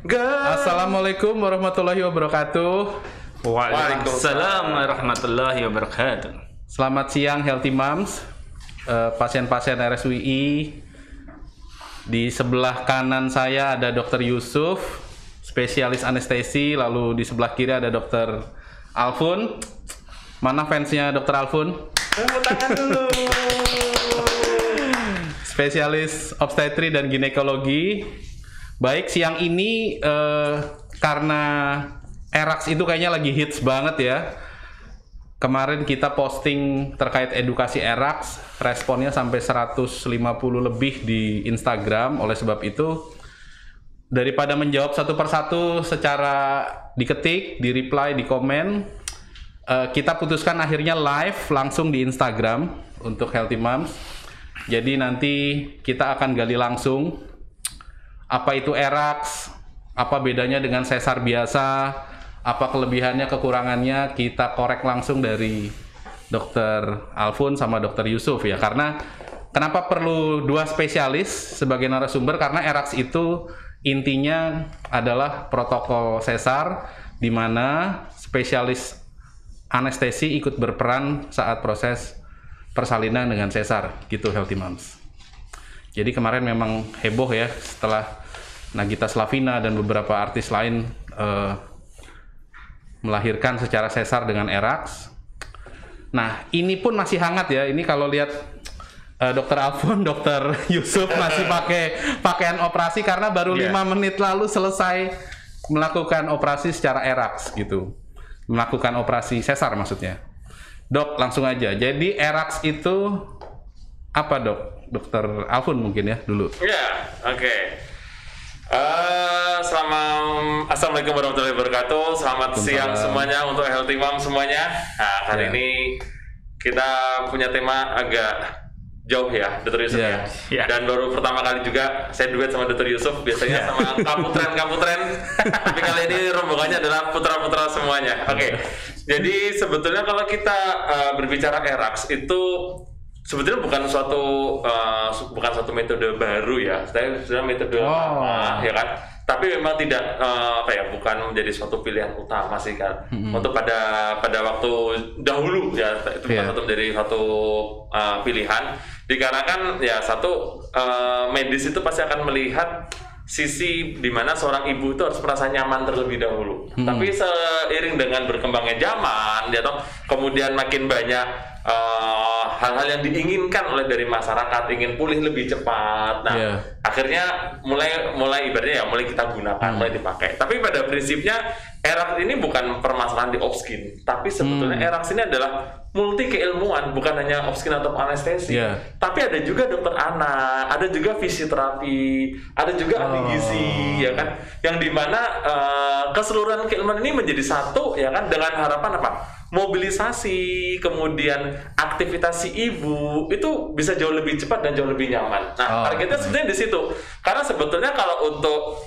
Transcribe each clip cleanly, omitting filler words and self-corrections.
Assalamualaikum warahmatullahi wabarakatuh. Waalaikumsalam warahmatullahi wabarakatuh. Selamat siang Healthy Moms, pasien-pasien RSUI. Di sebelah kanan saya ada Dr. Yusuf, spesialis anestesi. Lalu di sebelah kiri ada Dr. Alfun. Mana fansnya Dr. Alfun? Tepuk tangan dulu. Spesialis obstetri dan ginekologi. Baik, siang ini karena ERAX itu kayaknya lagi hits banget ya. Kemarin kita posting terkait edukasi ERAX, responnya sampai 150 lebih di Instagram. Oleh sebab itu, daripada menjawab satu persatu secara diketik, di reply, di komen, kita putuskan akhirnya live langsung di Instagram untuk Healthy Moms. Jadi nanti kita akan gali langsung apa itu ERAX, apa bedanya dengan sesar biasa, apa kelebihannya, kekurangannya, kita korek langsung dari Dr. Alfun sama Dr. Yusuf ya. Karena kenapa perlu dua spesialis sebagai narasumber? Karena ERAX itu intinya adalah protokol sesar di mana spesialis anestesi ikut berperan saat proses persalinan dengan sesar gitu Healthy Moms. Jadi kemarin memang heboh ya setelah Nagita Slavina dan beberapa artis lain melahirkan secara sesar dengan ERAX. Nah ini pun masih hangat ya. Ini kalau lihat Dr. Alfun, Dr. Yusuf masih pakai pakaian operasi karena baru 5 menit lalu selesai melakukan operasi secara ERAX gitu. Melakukan operasi sesar maksudnya. Dok, langsung aja. Jadi ERAX itu apa dok? Dr. Alfun mungkin ya dulu. Ya, oke. Assalamualaikum warahmatullahi wabarakatuh. Selamat siang semuanya untuk Healthy Mom semuanya. Nah, kali ini kita punya tema agak jauh ya, Dr. Yusuf ya. Dan baru pertama kali juga saya duet sama Dr. Yusuf. Biasanya sama kaputren. Tapi kali ini rombongannya adalah putra-putra semuanya. Oke. Jadi sebetulnya kalau kita berbicara ERAX itu sebetulnya bukan suatu metode baru ya. Sebenarnya metode lama ya kan. Tapi memang tidak bukan menjadi suatu pilihan utama sih kan. Untuk pada waktu dahulu ya itu bukan satu pilihan. Dikarenakan ya medis itu pasti akan melihat sisi di mana seorang ibu itu harus merasa nyaman terlebih dahulu. Tapi seiring dengan berkembangnya zaman, ya toh, kemudian makin banyak hal-hal yang diinginkan oleh dari masyarakat, ingin pulih lebih cepat. Nah, akhirnya mulai ibaratnya ya mulai kita gunakan, mulai dipakai. Tapi pada prinsipnya ERAX ini bukan permasalahan di obskin, tapi sebetulnya ERAX ini adalah multi keilmuan, bukan hanya obskin atau anestesi. Tapi ada juga dokter anak, ada juga fisioterapi, ada juga ahli gizi, ya kan? Yang dimana keseluruhan keilmuan ini menjadi satu, ya kan? Dengan harapan apa? Mobilisasi, kemudian aktivitas si ibu itu bisa jauh lebih cepat dan jauh lebih nyaman. Nah, targetnya sebenarnya di situ. Karena sebetulnya kalau untuk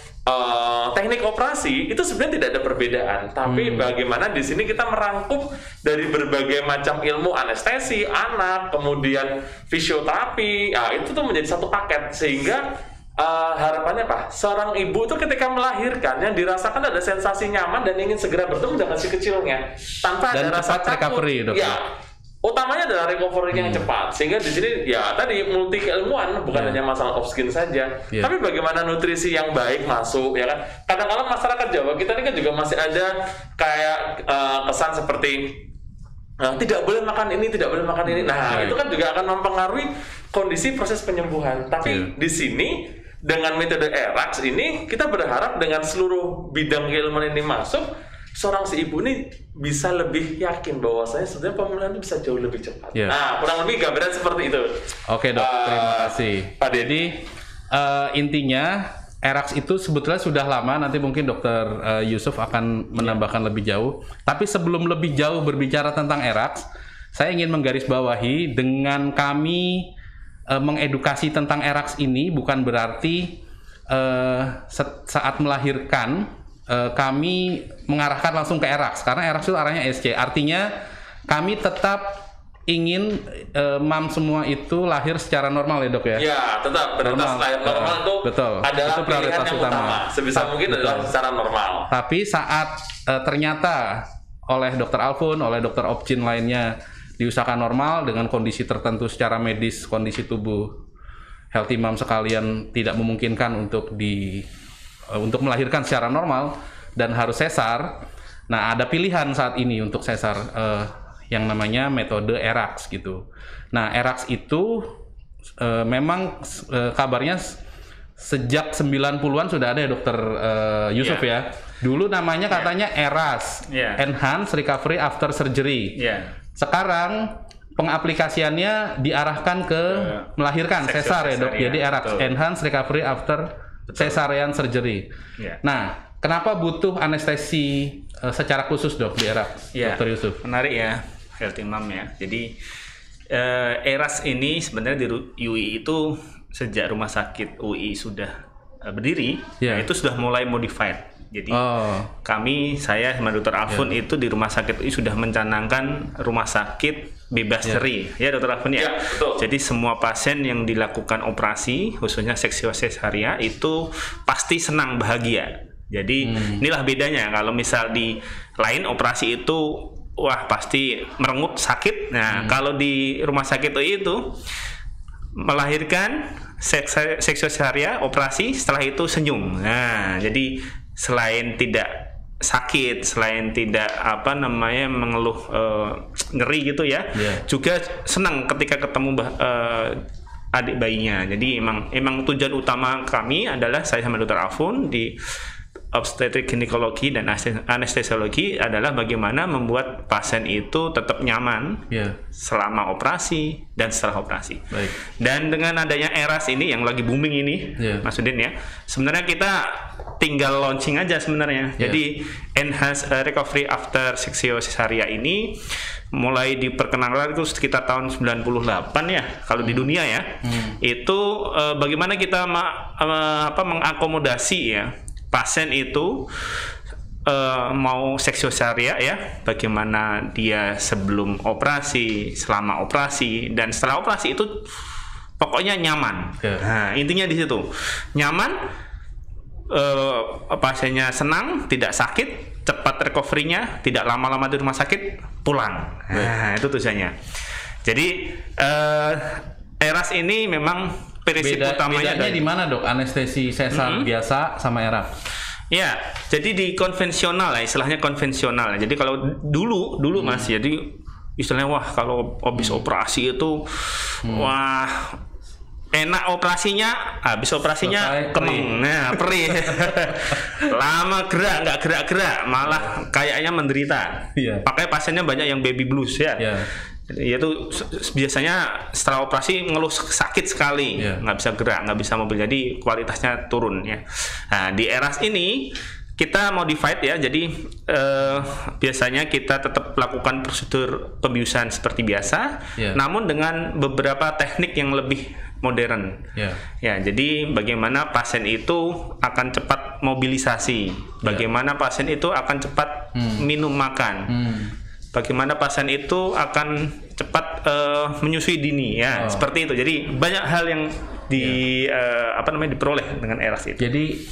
teknik operasi itu sebenarnya tidak ada perbedaan, tapi bagaimana di sini kita merangkum dari berbagai macam ilmu anestesi, anak, kemudian fisioterapi, itu tuh menjadi satu paket sehingga harapannya apa? Seorang ibu itu ketika melahirkan yang dirasakan ada sensasi nyaman dan ingin segera bertemu dengan si kecilnya tanpa dan ada rasa recovery, takut. Utamanya adalah recovery yang cepat, sehingga di sini ya tadi multi keilmuan bukan hanya masalah obskin saja, tapi bagaimana nutrisi yang baik masuk, ya kan? Kadang-kadang masyarakat Jawa kita ini kan juga masih ada kayak kesan seperti tidak boleh makan ini, tidak boleh makan ini. Nah, itu kan juga akan mempengaruhi kondisi proses penyembuhan. Tapi di sini dengan metode ERAX ini kita berharap dengan seluruh bidang keilmuan ini masuk, seorang si ibu ini bisa lebih yakin bahwasanya sebenarnya pemulihan itu bisa jauh lebih cepat. Nah, kurang lebih gambaran seperti itu. Oke dok, terima kasih. Pak Dedi, intinya ERAX itu sebetulnya sudah lama. Nanti mungkin Dr. Yusuf akan menambahkan lebih jauh. Tapi sebelum lebih jauh berbicara tentang ERAX, saya ingin menggarisbawahi dengan kami mengedukasi tentang ERAX ini bukan berarti saat melahirkan kami mengarahkan langsung ke ERAX, karena ERAX itu arahnya SC. Artinya kami tetap ingin mam semua itu lahir secara normal ya dok ya? Ya, tetap prioritas lahir normal itu betul. adalah Itu prioritas pilihan yang utama. Sebisa mungkin adalah secara normal. Tapi saat ternyata oleh dokter Alfun, oleh dokter Opcin lainnya diusahakan normal dengan kondisi tertentu secara medis, kondisi tubuh healthy mom sekalian tidak memungkinkan untuk melahirkan secara normal dan harus sesar. Nah, ada pilihan saat ini untuk sesar yang namanya metode ERAX gitu. Nah, ERAX itu memang kabarnya sejak 90-an sudah ada ya dokter Yusuf ya. Dulu namanya katanya ERAS, Enhanced Recovery After Surgery. Sekarang pengaplikasiannya diarahkan ke melahirkan sesar ya dok. Jadi ERAX, Enhanced Recovery After Cesarean Surgery. Nah, kenapa butuh anestesi secara khusus dok di ERAX, dokter Yusuf? Menarik ya, Healthy Mom ya. Jadi ERAS ini sebenarnya di UI itu sejak rumah sakit UI sudah berdiri, itu sudah mulai modified. Jadi saya sama Dr. Alfun itu di rumah sakit UI sudah mencanangkan rumah sakit bebas ceri, ya Dr. Alfun ya. Betul. Jadi semua pasien yang dilakukan operasi, khususnya seksio cesaria itu pasti senang bahagia. Jadi inilah bedanya kalau misal di lain operasi itu wah pasti merengut sakit. Nah kalau di rumah sakit itu melahirkan seksio cesaria operasi setelah itu senyum. Nah jadi selain tidak sakit, selain tidak mengeluh nyeri gitu ya, juga senang ketika ketemu adik bayinya. Jadi emang tujuan utama kami adalah saya sama Dr. Alfun di obstetrik ginekologi dan anestesiologi adalah bagaimana membuat pasien itu tetap nyaman selama operasi dan setelah operasi. Dan dengan adanya ERAS ini yang lagi booming ini, Mas Udin ya, sebenarnya kita tinggal launching aja sebenarnya. Jadi Enhanced Recovery After Seksio Cesaria ini mulai diperkenalkan itu sekitar tahun 98 ya kalau di dunia ya. Itu bagaimana kita mengakomodasi ya pasien itu mau seksio cesaria ya, bagaimana dia sebelum operasi, selama operasi, dan setelah operasi itu pokoknya nyaman. Nah intinya di situ nyaman, pasiennya senang, tidak sakit, cepat recovery-nya, tidak lama-lama di rumah sakit, pulang. Nah itu tujuannya. Jadi ERAS ini memang prinsip utamanya bedanya di mana dok? Anestesi sesar biasa sama ERAS? Ya, jadi di konvensional lah, istilahnya konvensional. Jadi kalau dulu Mas, jadi istilahnya wah kalau habis operasi itu wah enak operasinya, habis operasinya kemeng, nah perih, lama nggak gerak, malah kayaknya menderita. Pakai pasiennya banyak yang baby blues ya. Yaitu biasanya setelah operasi ngeluh sakit sekali, nggak bisa gerak, nggak bisa mobil, jadi kualitasnya turun ya. Nah di ERAS ini kita modified ya, jadi biasanya kita tetap lakukan prosedur pembiusan seperti biasa, namun dengan beberapa teknik yang lebih modern. Ya, jadi bagaimana pasien itu akan cepat mobilisasi, bagaimana pasien itu akan cepat minum makan. Bagaimana pasien itu akan cepat menyusui dini ya, seperti itu. Jadi banyak hal yang diperoleh dengan ERAS itu. Jadi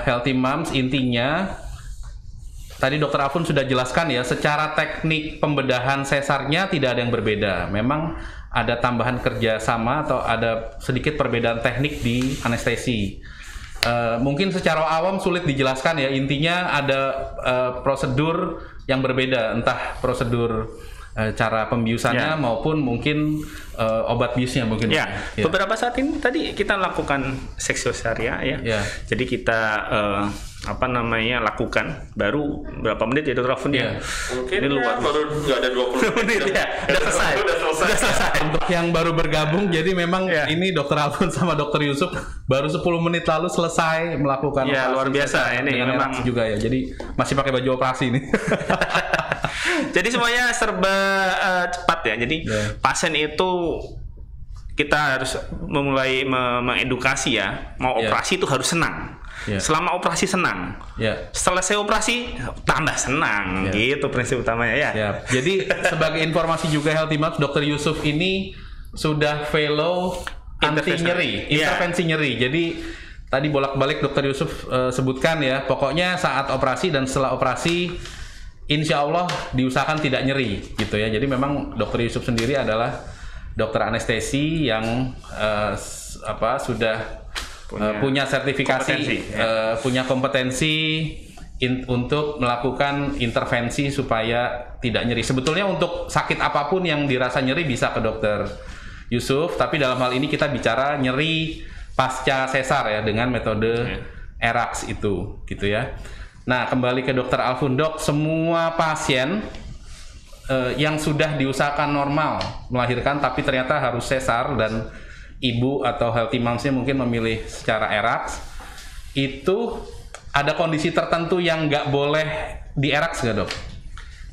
Healthy Moms intinya tadi Dr. Alfun sudah jelaskan ya, secara teknik pembedahan sesarnya tidak ada yang berbeda. Memang ada tambahan kerjasama atau ada sedikit perbedaan teknik di anestesi. Mungkin secara awam sulit dijelaskan ya, intinya ada prosedur yang berbeda, entah prosedur cara pembiusannya maupun mungkin obat biusnya mungkin. Beberapa saat ini tadi kita lakukan seksio cesaria ya. Jadi kita lakukan baru berapa menit ya Dr. Alfun ya? Mungkin ini baru nggak ada 20 menit ya. Sudah selesai. Untuk yang baru bergabung, jadi memang ini Dr. Alfun sama Dr. Yusuf baru 10 menit lalu selesai melakukan operasi. Luar biasa ini memang juga ya. Jadi masih pakai baju operasi ini. Jadi semuanya serba cepat ya. Jadi pasien itu kita harus memulai mengedukasi ya, mau operasi itu harus senang. selama operasi senang. Selesai operasi tambah senang. Gitu prinsip utamanya ya. Jadi sebagai informasi juga Healthy Moms, Dr. Yusuf ini sudah fellow anti nyeri, intervensi nyeri. Jadi tadi bolak-balik Dr. Yusuf sebutkan ya, pokoknya saat operasi dan setelah operasi insya Allah diusahakan tidak nyeri gitu ya. Jadi memang Dr. Yusuf sendiri adalah dokter anestesi yang sudah punya sertifikasi, punya kompetensi untuk melakukan intervensi supaya tidak nyeri. Sebetulnya untuk sakit apapun yang dirasa nyeri bisa ke Dr. Yusuf, tapi dalam hal ini kita bicara nyeri pasca sesar ya dengan metode ERAX itu gitu ya. Nah, kembali ke Dr. Alfun, Dok, semua pasien yang sudah diusahakan normal melahirkan tapi ternyata harus sesar dan ibu atau healthy moms-nya mungkin memilih secara ERAX, itu ada kondisi tertentu yang nggak boleh di ERAX nggak, Dok?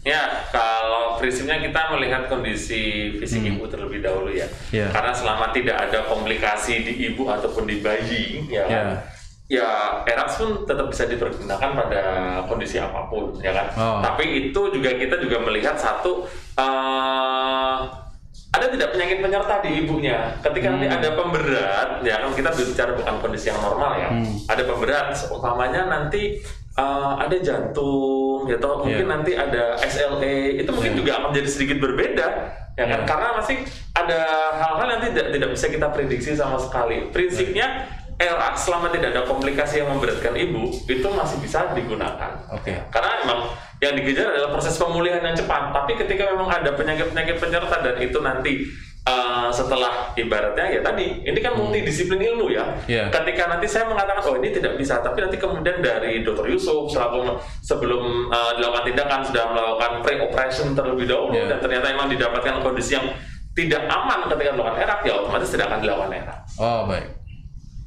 Ya, kalau prinsipnya kita melihat kondisi fisik ibu terlebih dahulu ya. Karena selama tidak ada komplikasi di ibu ataupun di bayi, ya ERAX pun tetap bisa dipergunakan pada kondisi apapun, ya kan. Tapi itu juga kita juga melihat satu, ada tidak penyakit penyerta di ibunya. Ketika nanti ada pemberat, ya kan kita berbicara bukan kondisi yang normal ya. Ada pemberat, umpamanya nanti ada jantung, ya atau mungkin nanti ada SLE, itu mungkin juga akan jadi sedikit berbeda, ya kan? Karena masih ada hal-hal yang tidak bisa kita prediksi sama sekali. Prinsipnya ERAX selama tidak ada komplikasi yang memberatkan ibu itu masih bisa digunakan. Karena memang yang dikejar adalah proses pemulihan yang cepat. Tapi ketika memang ada penyakit-penyakit penyerta dan itu nanti setelah ibaratnya ya tadi, ini kan multidisiplin ilmu ya. Ketika nanti saya mengatakan oh ini tidak bisa, tapi nanti kemudian dari Dr. Yusuf sebelum dilakukan tindakan sudah melakukan pre-operation terlebih dahulu dan ternyata memang didapatkan kondisi yang tidak aman ketika melakukan ERAX, ya otomatis tidak akan dilakukan ERAX. Baik.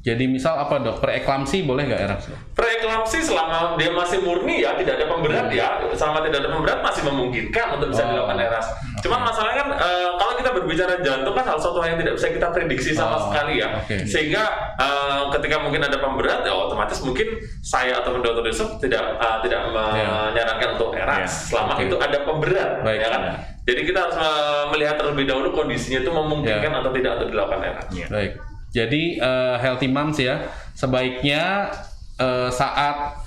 Jadi misal apa, Dok? Preeklamsi boleh nggak ERAX? Preeklamsi selama dia masih murni ya, tidak ada pemberat ya, selama tidak ada pemberat masih memungkinkan untuk bisa dilakukan ERAX. Cuman masalahnya kan kalau kita berbicara jantung kan hal suatu yang tidak bisa kita prediksi sama sekali ya. Sehingga ketika mungkin ada pemberat ya otomatis mungkin saya atau Dr. Yusuf tidak menyarankan untuk ERAX selama itu ada pemberat, ya kan. Jadi kita harus melihat terlebih dahulu kondisinya itu memungkinkan atau tidak untuk dilakukan ERAX. Baik. Jadi healthy moms ya, sebaiknya saat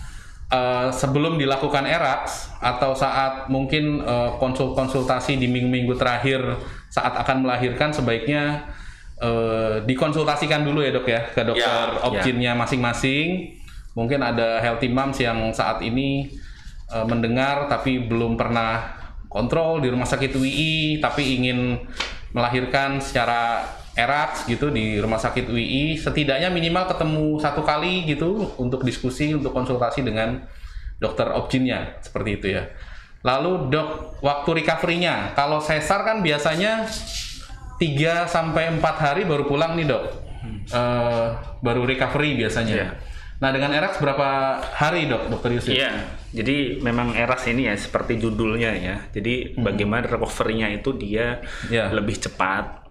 sebelum dilakukan ERAX atau saat mungkin konsultasi di minggu-minggu terakhir saat akan melahirkan, sebaiknya dikonsultasikan dulu ya, Dok ya, ke dokter obgynnya masing-masing. Mungkin ada healthy moms yang saat ini mendengar tapi belum pernah kontrol di rumah sakit WI tapi ingin melahirkan secara ERAX gitu di rumah sakit WI, setidaknya minimal ketemu 1 kali gitu untuk diskusi, untuk konsultasi dengan dokter obgynnya, seperti itu ya. Lalu Dok, waktu recovery-nya, kalau sesar kan biasanya 3-4 hari baru pulang nih, Dok. Baru recovery biasanya. Nah, dengan ERAX berapa hari, Dok, Dr. Yusuf? Jadi memang ERAX ini ya seperti judulnya ya. Jadi bagaimana recovery-nya itu dia lebih cepat.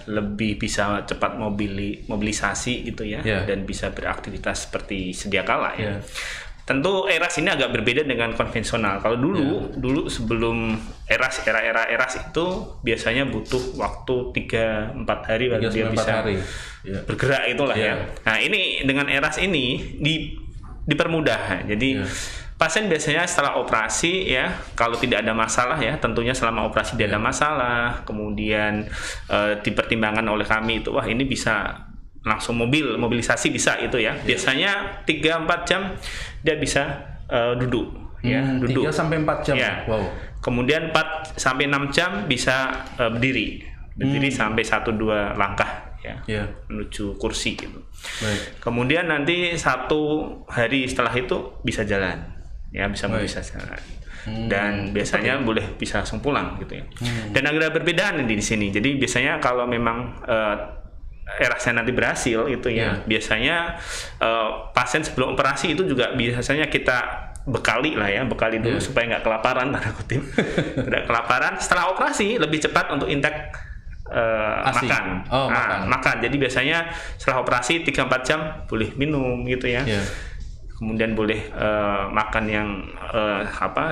Lebih bisa cepat mobilisasi gitu ya, dan bisa beraktivitas seperti sedia kala ya. Tentu ERAX ini agak berbeda dengan konvensional. Kalau dulu sebelum era ERAX itu biasanya butuh waktu 3-4 hari baru dia bisa bergerak itulah ya. Nah, ini dengan ERAX ini dipermudah. Jadi pasien biasanya setelah operasi ya, kalau tidak ada masalah ya, tentunya selama operasi tidak ada masalah, kemudian dipertimbangkan oleh kami itu, wah ini bisa langsung mobilisasi bisa itu ya. Biasanya 3-4 jam dia bisa duduk ya, duduk 3-4 jam. Wow. Kemudian 4-6 jam bisa berdiri sampai 1-2 langkah ya, menuju kursi gitu. Kemudian nanti 1 hari setelah itu bisa jalan. Ya, bisa jalan. Dan biasanya boleh bisa langsung pulang gitu ya. Dan agak berbedaan di sini. Jadi biasanya kalau memang ERAX-nya nanti berhasil itu ya, biasanya pasien sebelum operasi itu juga biasanya kita bekali dulu supaya nggak kelaparan, tanda kutip. Tidak kelaparan. Setelah operasi lebih cepat untuk intake makan. Makan. Jadi biasanya setelah operasi 3-4 jam boleh minum gitu ya. kemudian boleh makan yang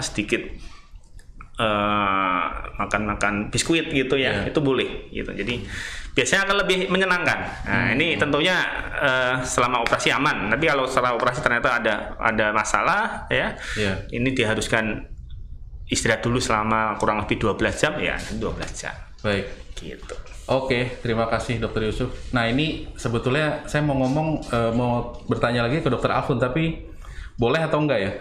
sedikit makan biskuit gitu ya, itu boleh gitu. Jadi biasanya akan lebih menyenangkan. Nah, ini tentunya selama operasi aman. Tapi kalau setelah operasi ternyata ada masalah ya, ini diharuskan istirahat dulu selama kurang lebih 12 jam ya, 12 jam. Baik. Gitu. Oke, terima kasih Dokter Yusuf. Nah, ini sebetulnya saya mau mau bertanya lagi ke Dokter Alfun, tapi boleh atau enggak ya?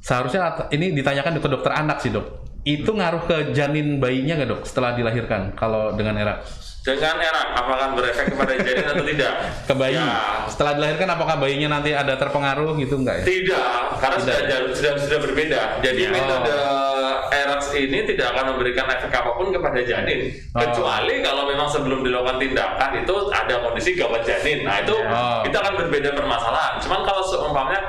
Seharusnya ini ditanyakan ke dokter anak sih, Dok. Itu ngaruh ke janin bayinya nggak, Dok, setelah dilahirkan kalau dengan erak? Dengan erak, apakah berefek kepada janin atau tidak? Ke bayi. Ya. Setelah dilahirkan apakah bayinya nanti ada terpengaruh gitu nggak ya? Tidak, karena sudah berbeda. Jadi metode erak ini tidak akan memberikan efek apapun kepada janin, kecuali kalau memang sebelum dilakukan tindakan itu ada kondisi gawat janin. Nah itu kita akan berbeda permasalahan. Cuman kalau seumpamanya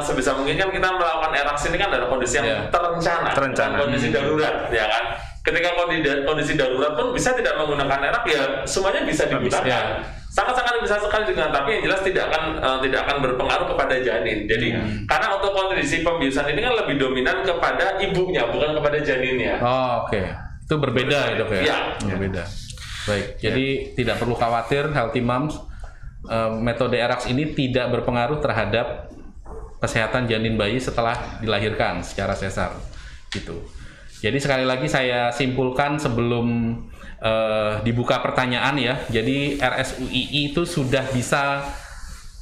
sebisa mungkin kan kita melakukan erak ini kan dalam kondisi yang terencana. Kondisi darurat, ya kan? Ketika kondisi darurat pun bisa tidak menggunakan erak, ya semuanya bisa digunakan. Sangat-sangat bisa sekali dengan, tapi yang jelas tidak akan berpengaruh kepada janin. Jadi karena untuk kondisi pembiusan ini kan lebih dominan kepada ibunya, bukan kepada janinnya. Oke. Itu berbeda ya, Dok ya? Iya. Berbeda. Baik. Jadi tidak perlu khawatir, Healthy Moms, metode erak ini tidak berpengaruh terhadap kesehatan janin bayi setelah dilahirkan secara sesar gitu. Jadi sekali lagi saya simpulkan sebelum dibuka pertanyaan ya. Jadi RSUII itu sudah bisa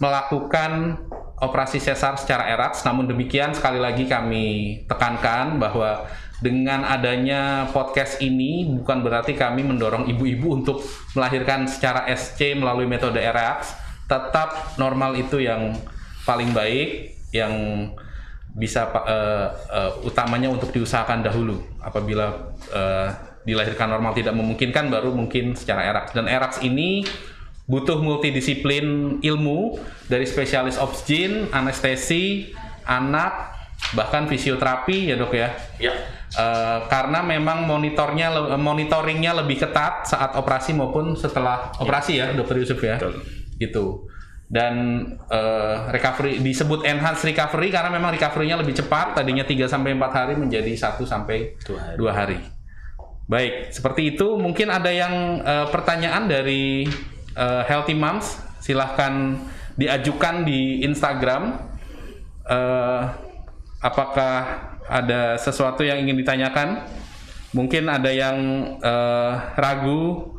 melakukan operasi sesar secara eraks. Namun demikian sekali lagi kami tekankan bahwa dengan adanya podcast ini bukan berarti kami mendorong ibu-ibu untuk melahirkan secara SC melalui metode eraks. Tetap normal itu yang paling baik, yang bisa utamanya untuk diusahakan dahulu. Apabila dilahirkan normal tidak memungkinkan, baru mungkin secara eraks. Dan eraks ini butuh multidisiplin ilmu dari spesialis obsgin, anestesi, anak, bahkan fisioterapi ya, Dok ya. Ya. Karena memang monitoringnya lebih ketat saat operasi maupun setelah operasi ya, Dokter Yusuf ya. Betul. Gitu. Dan recovery disebut enhanced recovery karena memang recovery-nya lebih cepat, tadinya 3-4 hari menjadi 1-2 hari. Baik, seperti itu. Mungkin ada yang pertanyaan dari Healthy Moms, silahkan diajukan di Instagram. Apakah ada sesuatu yang ingin ditanyakan? Mungkin ada yang ragu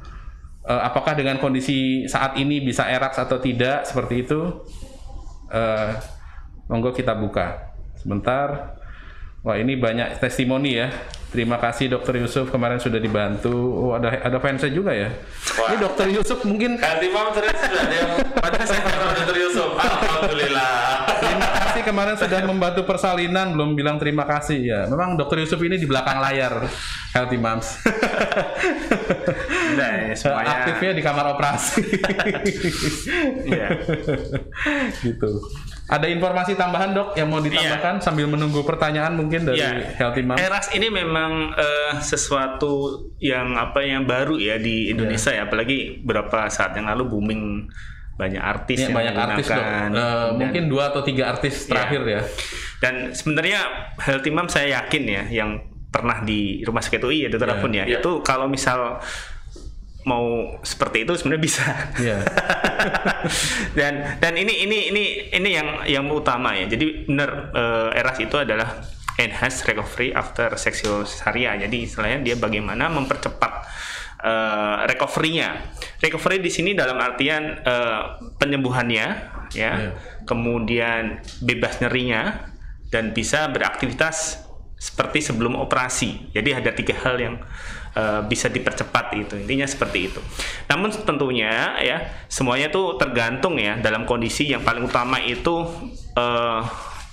apakah dengan kondisi saat ini bisa eraks atau tidak, seperti itu. Monggo kita buka sebentar. Wah, ini banyak testimoni ya. Terima kasih Dokter Yusuf, kemarin sudah dibantu. Oh, ada fansnya juga ya. Wah. Ini Dokter Yusuf mungkin. Healthy Mom terus sudah ada yang pada saya Dokter Yusuf. Alhamdulillah. Terima kasih kemarin sudah membantu persalinan, belum bilang terima kasih ya. Memang Dokter Yusuf ini di belakang layar Healthy Moms. Nah, semuanya aktifnya di kamar operasi. Iya. Gitu. Ada informasi tambahan, Dok, yang mau ditambahkan sambil menunggu pertanyaan mungkin dari Healthy Moms? Eraks ini memang sesuatu yang baru ya di Indonesia ya, apalagi beberapa saat yang lalu booming, banyak artis yang banyak artis, Dok. Mungkin 2 atau 3 artis terakhir ya. Dan sebenarnya Healthy Moms saya yakin ya, yang pernah di Rumah Sakit UI ya, Dokter Alfun ya, itu kalau misal mau seperti itu sebenarnya bisa. dan ini yang utama ya. Jadi benar, ERAS itu adalah enhanced recovery after sexual cesarean. Jadi istilahnya dia bagaimana mempercepat recovery-nya. Recovery di sini dalam artian penyembuhannya ya. Kemudian bebas nyerinya dan bisa beraktivitas seperti sebelum operasi. Jadi ada 3 hal yang bisa dipercepat, itu intinya seperti itu. Namun tentunya ya semuanya tuh tergantung ya, dalam kondisi yang paling utama itu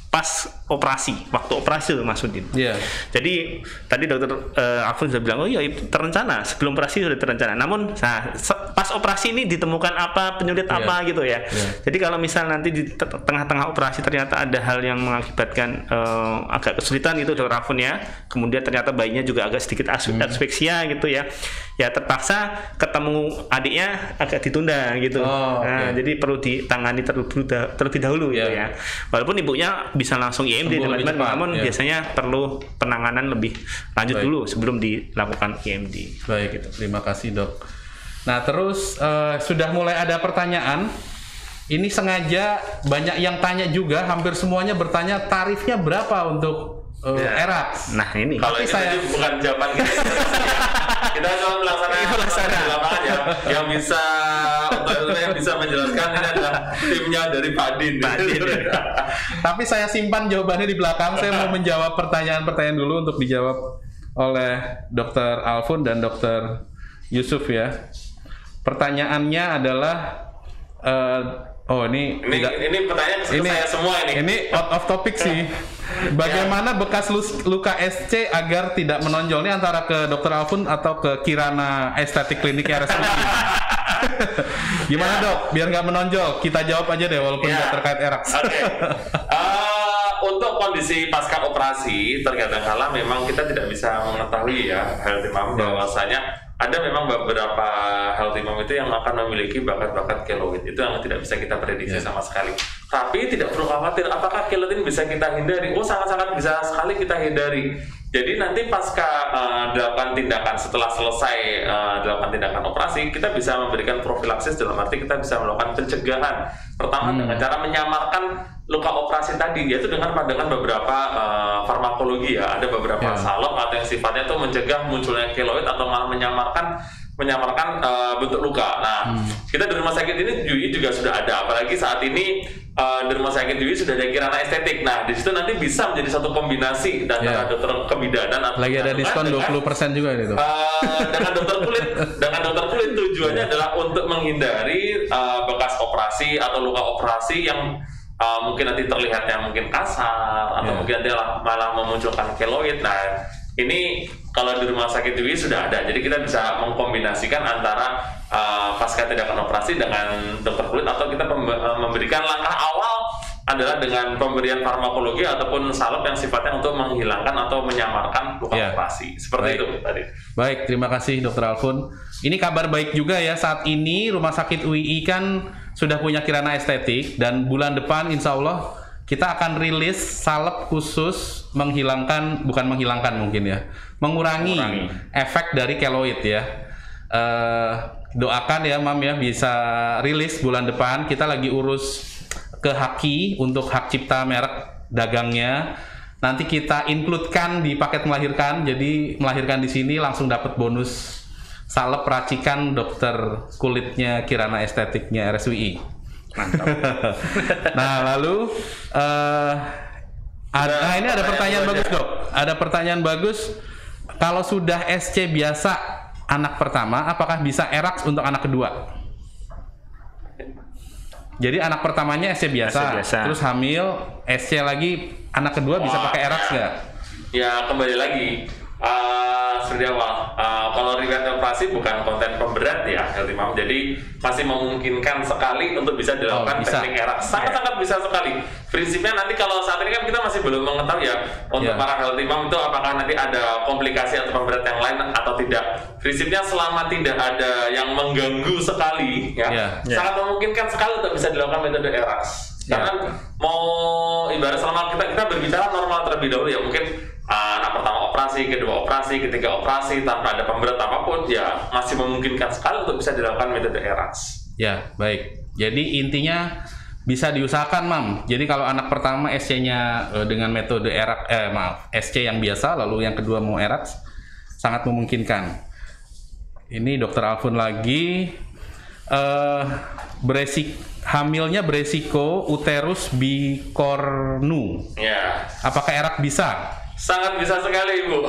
pas operasi, waktu operasi Mas Udin. Jadi tadi Dokter Alfun sudah bilang, oh iya itu terencana, sebelum operasi sudah terencana. Namun pas operasi ini ditemukan apa, penyulit apa gitu ya. Jadi kalau misal nanti di tengah-tengah operasi ternyata ada hal yang mengakibatkan agak kesulitan itu Dr. Alfon ya, kemudian ternyata bayinya juga agak sedikit aspeksia gitu ya, ya terpaksa ketemu adiknya agak ditunda gitu. Jadi perlu ditangani terlebih dahulu gitu ya. Walaupun ibunya bisa langsung IMD teman-teman, namun biasanya perlu penanganan lebih lanjut dulu sebelum dilakukan IMD. Baik, gitu. Terima kasih dok. Nah terus sudah mulai ada pertanyaan. Ini sengaja banyak yang tanya juga, hampir semuanya bertanya tarifnya berapa untuk ERAX. Nah ini. Kalau ini bukan jawaban kita. Kita cuma melaksanakan di lapangan ya. Yang bisa menjelaskan ini adalah timnya dari Pak Din. Tapi saya simpan jawabannya di belakang. Saya mau menjawab pertanyaan-pertanyaan dulu untuk dijawab oleh Dr. Alfon dan Dr. Yusuf ya. Pertanyaannya adalah ini pertanyaan ke saya semua ini. Ini out of topic sih. Bagaimana bekas luka SC agar tidak menonjol? Ini antara ke Dr. Alfon atau ke Kirana Estetik Klinik RSUI. Gimana dok? Biar nggak menonjol, kita jawab aja deh walaupun nggak terkait ERAX. Untuk kondisi pasca operasi, terkadang kala memang kita tidak bisa mengetahui ya, healthy mom, bahwasanya ada memang beberapa healthy mom itu yang akan memiliki bakat-bakat keloid. Itu yang tidak bisa kita prediksi sama sekali. Tapi tidak perlu khawatir, apakah keloid ini bisa kita hindari? Oh, sangat-sangat bisa sekali kita hindari. Jadi nanti pasca dilakukan tindakan, setelah selesai dilakukan tindakan operasi, kita bisa memberikan profilaksis, dalam arti kita bisa melakukan pencegahan. Pertama dengan cara menyamarkan luka operasi tadi, yaitu dengan beberapa farmakologi ya. Ada beberapa salep atau yang sifatnya itu mencegah munculnya keloid atau malah menyamarkan bentuk luka. Nah, kita di rumah sakit ini UI juga sudah ada, apalagi saat ini di rumah sakit UI sudah ada Kirana Estetik. Nah, di situ nanti bisa menjadi satu kombinasi antara dokter kebidanan atau lagi ada diskon 20% juga itu. Dengan dokter kulit tujuannya adalah untuk menghindari bekas operasi atau luka operasi yang mungkin nanti terlihatnya mungkin kasar atau mungkin nanti malah memunculkan keloid. Nah, ini kalau di rumah sakit UI sudah ada, jadi kita bisa mengkombinasikan antara pasca tindakan operasi dengan dokter kulit, atau kita memberikan langkah awal adalah dengan pemberian farmakologi ataupun salep yang sifatnya untuk menghilangkan atau menyamarkan luka operasi. Seperti itu tadi. Baik, terima kasih Dr. Alfon. Ini kabar baik juga ya, saat ini Rumah Sakit UI kan sudah punya Kirana Estetik, dan bulan depan insya Allah kita akan rilis salep khusus mengurangi efek dari keloid ya. Doakan ya Mam ya, bisa rilis bulan depan. Kita lagi urus ke Haki untuk hak cipta merek dagangnya. Nanti kita include-kan di paket melahirkan. Jadi melahirkan di sini langsung dapat bonus salep racikan dokter kulitnya Kirana Estetiknya RSUI. Mantap. Nah, lalu ini ada pertanyaan bagus dok. Ada pertanyaan bagus. Kalau sudah SC biasa anak pertama, apakah bisa ERAX untuk anak kedua? Jadi anak pertamanya SC biasa, terus hamil, SC lagi, anak kedua bisa pakai ERAX nggak? Ya kembali lagi. Seperti awal, kalau riwayat operasi bukan konten pemberat ya, healthy mom, jadi masih memungkinkan sekali untuk bisa dilakukan teknik ERAX. Sangat-sangat bisa sekali. Prinsipnya nanti kalau saat ini kan kita masih belum mengetahui ya, untuk para healthy mom itu apakah nanti ada komplikasi atau pemberat yang lain atau tidak. Prinsipnya selama tidak ada yang mengganggu sekali ya, sangat memungkinkan sekali untuk bisa dilakukan metode ERAX. Karena mau ibarat selama kita berbicara normal terlebih dahulu ya, mungkin anak pertama operasi, kedua operasi, ketiga operasi tanpa ada pemberat apapun, ya masih memungkinkan sekali untuk bisa dilakukan metode ERAX. Ya, baik. Jadi intinya bisa diusahakan, Mam. Jadi kalau anak pertama SC-nya dengan metode ERAX, SC yang biasa, lalu yang kedua mau ERAX, sangat memungkinkan. Ini Dr. Alfon lagi. Hamilnya beresiko uterus bicornu. Ya. Apakah ERAX bisa? Sangat bisa sekali Bu.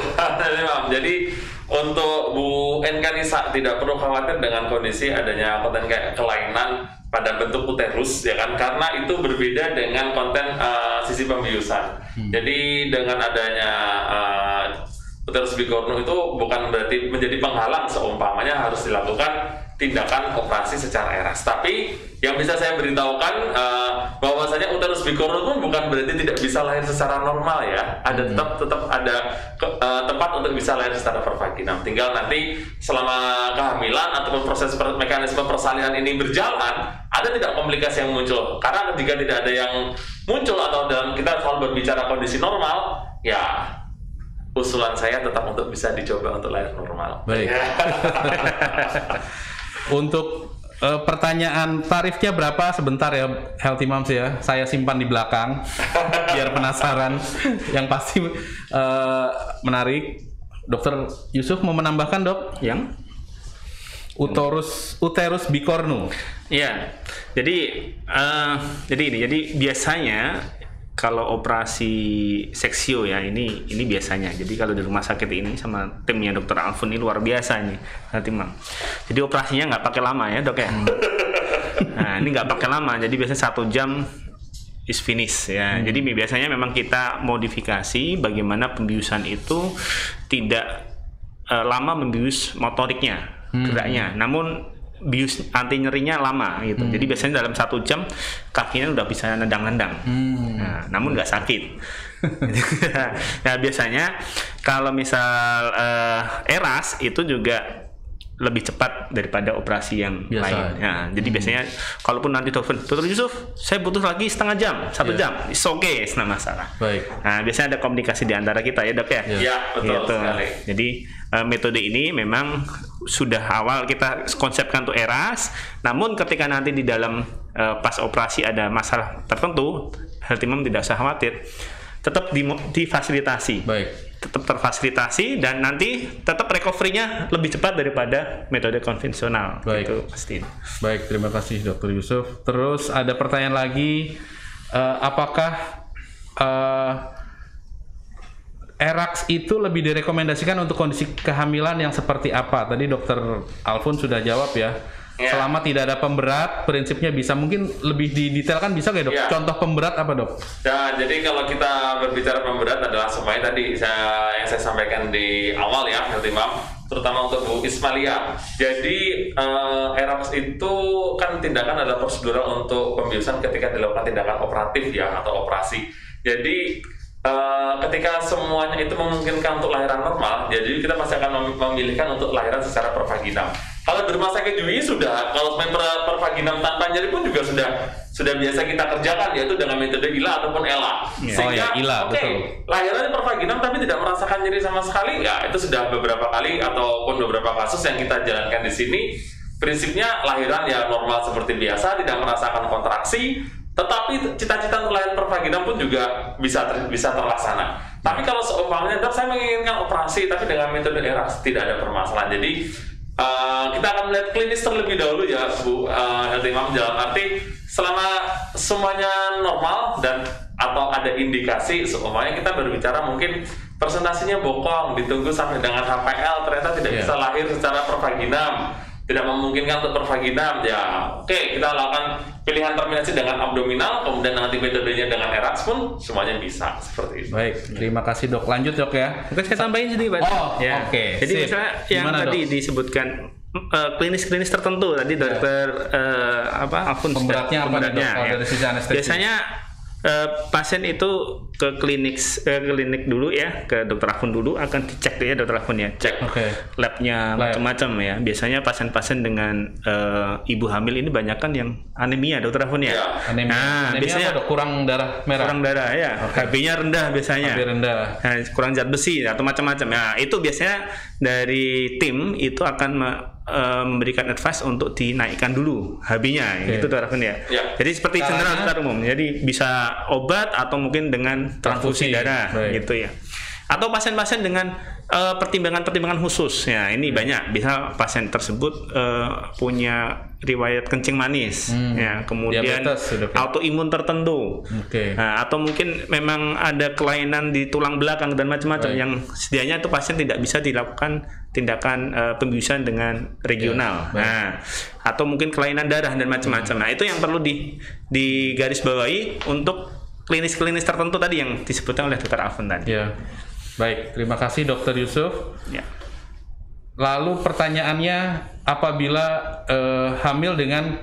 Jadi untuk Bu Enkanisa tidak perlu khawatir dengan kondisi adanya konten kayak kelainan pada bentuk uterus ya kan, karena itu berbeda dengan konten sisi pembiusan. Jadi dengan adanya uterus bicornu itu bukan berarti menjadi penghalang seumpamanya harus dilakukan tindakan operasi secara eras. Tapi yang bisa saya beritahukan bahwasanya uterus bicornu pun bukan berarti tidak bisa lahir secara normal ya. Ada tetap ada tempat untuk bisa lahir secara pervaginam. Tinggal nanti selama kehamilan ataupun proses mekanisme persalinan ini berjalan, ada tidak komplikasi yang muncul. Karena ketika tidak ada yang muncul atau dalam kita selalu berbicara kondisi normal, ya usulan saya tetap untuk bisa dicoba untuk lahir normal. Baik. Untuk pertanyaan tarifnya berapa? Sebentar ya, Healthy Moms ya. Saya simpan di belakang biar penasaran. Yang pasti menarik. Dokter Yusuf mau menambahkan, Dok? Yang uterus bicornu. Iya. Jadi biasanya kalau operasi seksio ya ini biasanya. Jadi kalau di rumah sakit ini sama timnya Dokter Alfun ini luar biasa ini, Timang. Jadi operasinya nggak pakai lama ya, Dok ya. Nah, ini nggak pakai lama. Jadi biasanya 1 jam is finish ya. Jadi biasanya memang kita modifikasi bagaimana pembiusan itu tidak lama membius motoriknya, geraknya. Namun bius anti nyerinya lama gitu. Jadi biasanya dalam 1 jam kakinya udah bisa nendang-nendang. Nah, namun nggak sakit. Nah, biasanya kalau misal eras itu juga lebih cepat daripada operasi yang lain. Nah, jadi biasanya kalaupun nanti Dokter Yusuf, saya butuh lagi setengah jam, 1 jam, it's okay, tidak masalah. Baik. Nah, biasanya ada komunikasi di antara kita ya, Dok ya. Iya, betul gitu. sekali. Jadi metode ini memang sudah awal kita konsepkan untuk eras, namun ketika nanti di dalam pas operasi ada masalah tertentu, Healthy Mom tidak usah khawatir, tetap difasilitasi. Baik. Tetap terfasilitasi dan nanti tetap recovery-nya lebih cepat daripada metode konvensional. Baik. Itu pasti. Baik, terima kasih Dokter Yusuf. Terus ada pertanyaan lagi, apakah ERAX itu lebih direkomendasikan untuk kondisi kehamilan yang seperti apa? Tadi Dokter Alfun sudah jawab ya. Ya. Selama tidak ada pemberat, prinsipnya bisa. Mungkin lebih didetailkan bisa nggak, Dok? Ya. Contoh pemberat apa, Dok? Nah, jadi kalau kita berbicara pemberat adalah semuanya tadi yang saya sampaikan di awal ya, Healthy Mom, terutama untuk Bu Ismalia. Jadi ERAX itu kan tindakan adalah prosedural untuk pembiusan ketika dilakukan tindakan operatif ya atau operasi. Jadi ketika semuanya itu memungkinkan untuk lahiran normal, jadi kita pasti akan memilihkan untuk lahiran secara pervaginam. Kalau di rumah sakit UI sudah, kalau pervaginam tanpa nyeri pun juga sudah biasa kita kerjakan, yaitu dengan metode ILA ataupun ELA. Sehingga, ILA, betul. Lahiran pervaginam tapi tidak merasakan nyeri sama sekali, ya itu sudah beberapa kali ataupun beberapa kasus yang kita jalankan di sini. Prinsipnya lahiran ya normal seperti biasa, tidak merasakan kontraksi. Tetapi cita-cita untuk lahiran pervaginam pun juga bisa terlaksana. Tapi kalau seumpamanya, Dok, saya menginginkan operasi tapi dengan metode ERAX, tidak ada permasalahan. Jadi kita akan melihat klinis terlebih dahulu ya, Bu Healthy Mom, dalam arti selama semuanya normal dan atau ada indikasi seumpamanya kita berbicara mungkin presentasinya bokong, ditunggu sampai dengan HPL ternyata tidak bisa lahir secara pervaginam, tidak memungkinkan untuk pervaginam, ya oke, kita lakukan pilihan terminasi dengan abdominal, kemudian nanti metodenya dengan ERAX pun semuanya bisa seperti itu. Baik, terima kasih, Dok. Lanjut, Dok ya. Mungkin saya tambahin sedikit, Pak. Ya. Oke. Jadi misalnya yang Gimana, tadi Dok? disebutkan klinis-klinis tertentu tadi Dokter Alfun Pemberatnya apa, Dok? Kalau dari sisi anestesi? Biasanya pasien itu ke klinik dulu ya, ke Dokter Alfun dulu, akan dicek ya Dokter Alfun ya, cek labnya macam-macam ya. Biasanya pasien-pasien dengan ibu hamil ini banyak kan yang anemia Dokter Alfun ya. Anemia. Anemia biasanya apa, Dok? Kurang darah merah. Kurang darah ya. HB-nya rendah biasanya. HB rendah. Nah, kurang zat besi atau macam-macam. Nah, itu biasanya dari tim itu akan memberikan advice untuk dinaikkan dulu HB-nya, gitu Dokter Alfun ya. Jadi seperti general secara umum. Jadi bisa obat atau mungkin dengan transfusi darah, gitu ya. Atau pasien-pasien dengan pertimbangan-pertimbangan khusus. Ya, ini banyak. Bisa pasien tersebut punya riwayat kencing manis, ya, kemudian diabetes, autoimun tertentu, nah, atau mungkin memang ada kelainan di tulang belakang dan macam-macam yang sedianya itu pasien tidak bisa dilakukan tindakan pembiusan dengan regional, nah, atau mungkin kelainan darah dan macam-macam. Nah, itu yang perlu digarisbawahi untuk klinis-klinis tertentu tadi yang disebutkan oleh Dr. Alfun tadi. Ya. Baik, terima kasih Dr. Yusuf. Ya. Lalu pertanyaannya, apabila hamil dengan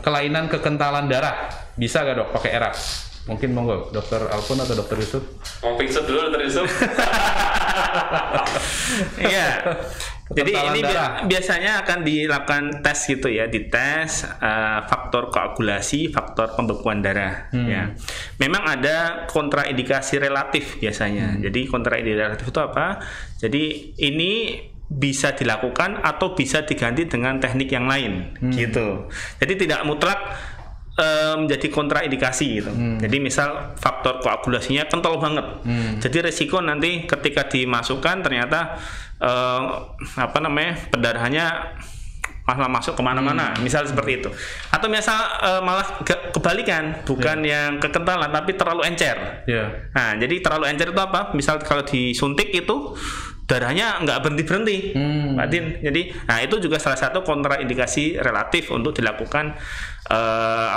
kelainan kekentalan darah, bisa nggak dok pakai ERAX? Mungkin monggo Dokter Alfon atau Dokter Yusuf. Mau pingset dulu Dokter Yusuf. Iya. Jadi ini darah. biasanya akan dilakukan tes gitu ya, dites faktor koagulasi, faktor pembekuan darah. Ya, memang ada kontraindikasi relatif biasanya. Jadi kontraindikasi relatif itu apa? Jadi ini bisa dilakukan atau bisa diganti dengan teknik yang lain, gitu. Jadi tidak mutlak menjadi kontraindikasi gitu. Jadi misal faktor koagulasinya kental banget. Jadi resiko nanti ketika dimasukkan ternyata pendarahannya malah masuk kemana-mana, misal seperti itu. Atau misal malah kebalikan, bukan yang kekentalan tapi terlalu encer. Nah, jadi terlalu encer itu apa? Misal kalau disuntik itu darahnya nggak berhenti-berhenti, Pak Din. Jadi, nah itu juga salah satu kontraindikasi relatif untuk dilakukan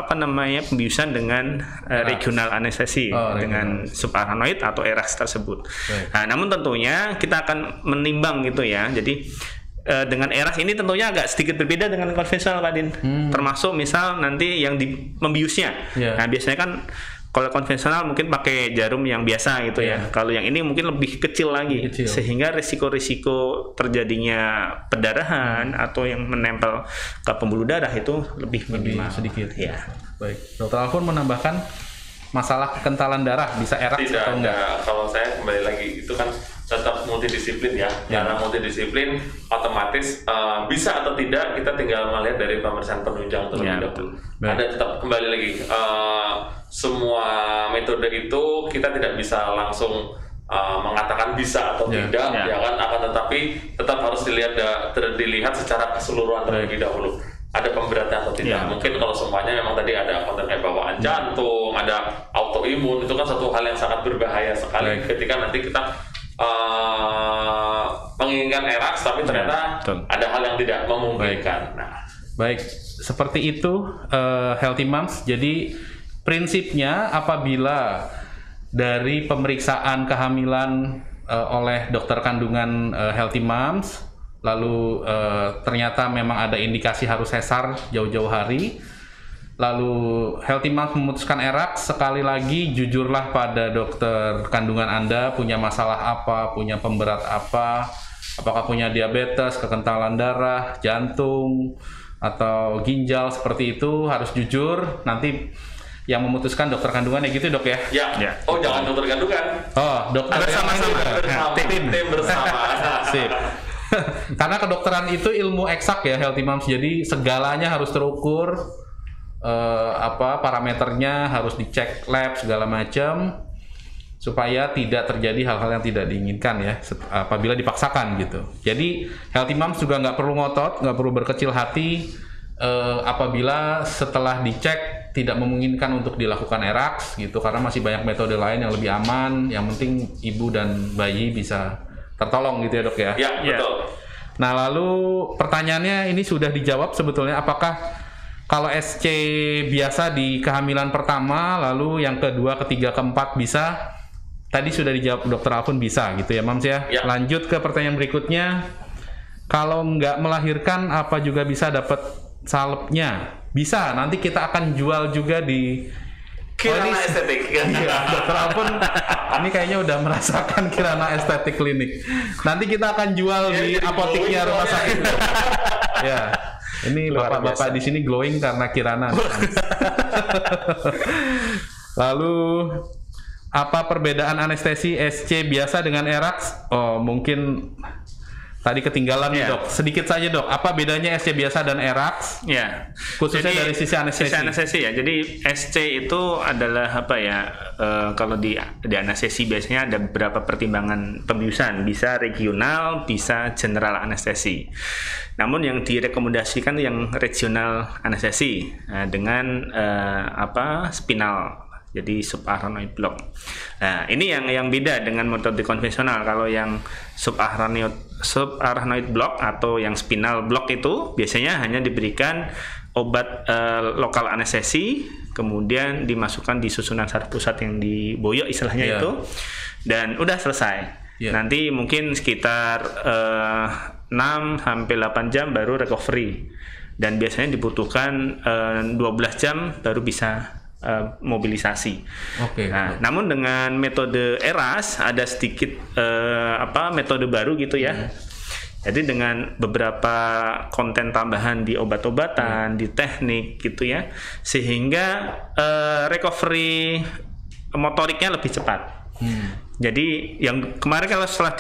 pembiusan dengan regional anestesi dengan subarachnoid atau ERAX tersebut. Nah, namun tentunya kita akan menimbang gitu ya. Jadi dengan ERAX ini tentunya agak sedikit berbeda dengan konvensional, Pak Din. Termasuk misal nanti yang di membiusnya. Nah, biasanya kan kalau konvensional mungkin pakai jarum yang biasa gitu ya. Kalau yang ini mungkin lebih kecil lagi, sehingga risiko-risiko terjadinya pendarahan atau yang menempel ke pembuluh darah itu lebih minimal. Sedikit. Ya. Baik, Dokter Alfon menambahkan masalah kekentalan darah bisa ERAX atau enggak? Kalau saya kembali lagi itu kan tetap multidisiplin ya. Karena multidisiplin otomatis bisa atau tidak kita tinggal melihat dari pemeriksaan penunjang terlebih dahulu. Ada tetap kembali lagi semua metode itu kita tidak bisa langsung mengatakan bisa atau tidak, ya kan, akan tetapi tetap harus dilihat secara keseluruhan terlebih dahulu. Ada pemberatan atau tidak? Mungkin kalau semuanya memang tadi ada konten kayak bawaan jantung, ada autoimun, itu kan satu hal yang sangat berbahaya sekali ketika nanti kita menginginkan ERAX tapi ternyata ada hal yang tidak memungkinkan. Baik, seperti itu Healthy Moms. Jadi prinsipnya apabila dari pemeriksaan kehamilan oleh dokter kandungan Healthy Moms, lalu ternyata memang ada indikasi harus sesar jauh-jauh hari, lalu Healthy Moms memutuskan ERAX, sekali lagi jujurlah pada dokter kandungan Anda, punya masalah apa, punya pemberat apa, apakah punya diabetes, kekentalan darah, jantung, atau ginjal, seperti itu harus jujur. Nanti yang memutuskan dokter kandungan ya gitu dok ya? Ya. Oh jangan dokter kandungan. Oh dokter bersama. Tim bersama. Sip. Karena kedokteran itu ilmu eksak ya Healthy Moms. Jadi segalanya harus terukur, parameternya harus dicek lab segala macam supaya tidak terjadi hal-hal yang tidak diinginkan ya apabila dipaksakan gitu. Jadi Healthy Moms juga nggak perlu ngotot, nggak perlu berkecil hati apabila setelah dicek tidak memungkinkan untuk dilakukan ERAX gitu, karena masih banyak metode lain yang lebih aman. Yang penting ibu dan bayi bisa tertolong gitu ya dok ya? Ya, betul. Nah lalu pertanyaannya ini sudah dijawab sebetulnya, apakah kalau SC biasa di kehamilan pertama, lalu yang kedua, ketiga, keempat bisa? Tadi sudah dijawab dokter Alfon bisa gitu ya Moms ya? Lanjut ke pertanyaan berikutnya, kalau nggak melahirkan apa juga bisa dapat salepnya? Bisa, nanti kita akan jual juga di Kirana Estetik. Iya, dokter Alfon ini kayaknya udah merasakan Kirana Estetik Klinik. Nanti kita akan jual di apoteknya rumah sakit. Ya, ini bapak-bapak di sini glowing karena Kirana. Lalu apa perbedaan anestesi SC biasa dengan ERAX? Oh, mungkin tadi ketinggalan nih dok. Sedikit saja dok, apa bedanya SC biasa dan ERAX? Ya. Khususnya jadi, dari sisi anestesi. Sisi anestesi ya. Jadi SC itu adalah apa ya? Kalau di anestesi biasanya ada beberapa pertimbangan pembiusan, bisa regional, bisa general anestesi. Namun yang direkomendasikan yang regional anestesi dengan spinal. Jadi subarachnoid block. Nah, ini yang beda dengan metode konvensional. Kalau yang subarachnoid block atau yang spinal block itu biasanya hanya diberikan obat lokal anestesi, kemudian dimasukkan di susunan saraf pusat yang diboyok istilahnya itu, dan udah selesai. Nanti mungkin sekitar 6 sampai 8 jam baru recovery. Dan biasanya dibutuhkan 12 jam baru bisa mobilisasi. Nah, namun dengan metode ERAS ada sedikit metode baru gitu ya. Jadi dengan beberapa konten tambahan di obat-obatan, di teknik gitu ya, sehingga recovery motoriknya lebih cepat. Jadi yang kemarin kalau setelah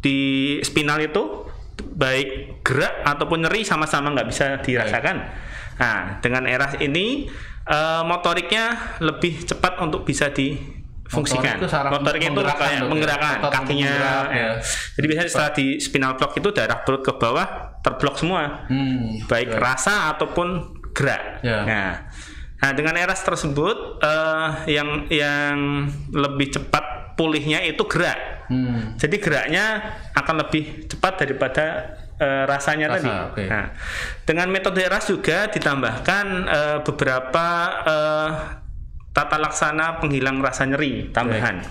di spinal itu baik gerak ataupun nyeri sama-sama nggak bisa dirasakan. Nah, dengan ERAS ini motoriknya lebih cepat untuk bisa difungsikan. Motoriknya itu kayak menggerakkan kakinya. Jadi biasanya setelah di spinal block itu daerah perut ke bawah terblok semua, baik rasa ataupun gerak. Nah, dengan ERAS tersebut yang lebih cepat pulihnya itu gerak. Jadi geraknya akan lebih cepat daripada rasanya tadi. Nah, dengan metode ERAS juga ditambahkan beberapa tata laksana penghilang rasa nyeri tambahan.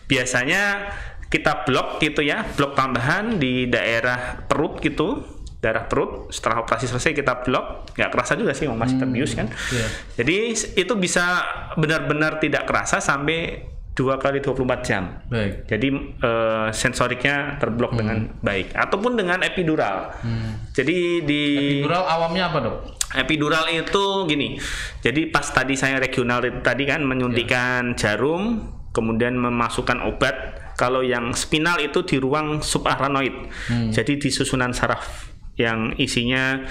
Biasanya kita blok gitu ya, blok tambahan di daerah perut gitu. Daerah perut, setelah operasi selesai kita blok, nggak kerasa juga sih, masih terbius kan. Jadi itu bisa benar-benar tidak kerasa sampai 2 kali 24 jam. Jadi sensoriknya terblok dengan baik. Ataupun dengan epidural. Jadi di epidural awamnya apa, Dok? Epidural itu gini. Jadi pas tadi saya regional tadi kan menyuntikkan jarum, kemudian memasukkan obat. Kalau yang spinal itu di ruang subarachnoid. Jadi di susunan saraf yang isinya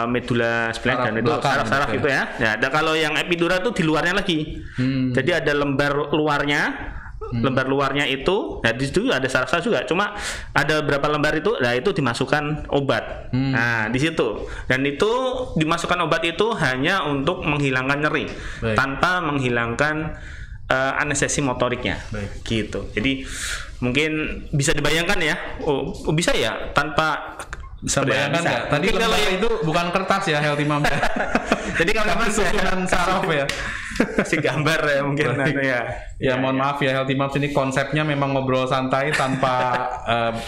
medula spinalis dan itu saraf-saraf gitu ya. Nah, kalau yang epidural itu di luarnya lagi. Jadi ada lembar luarnya itu, nah di situ ada saraf-saraf juga. Cuma ada berapa lembar itu, nah itu dimasukkan obat. Nah di situ, dan itu dimasukkan obat itu hanya untuk menghilangkan nyeri, tanpa menghilangkan anestesi motoriknya. Gitu. Jadi mungkin bisa dibayangkan ya, bisa ya tanpa. Bisa bayangkan nggak? Tadi kalau itu bukan kertas ya, Healthy Mom. Jadi kalau memang susunan saraf ya. Kasih gambar ya mungkin ya. Mohon maaf ya, Healthy Moms, ini konsepnya memang ngobrol santai tanpa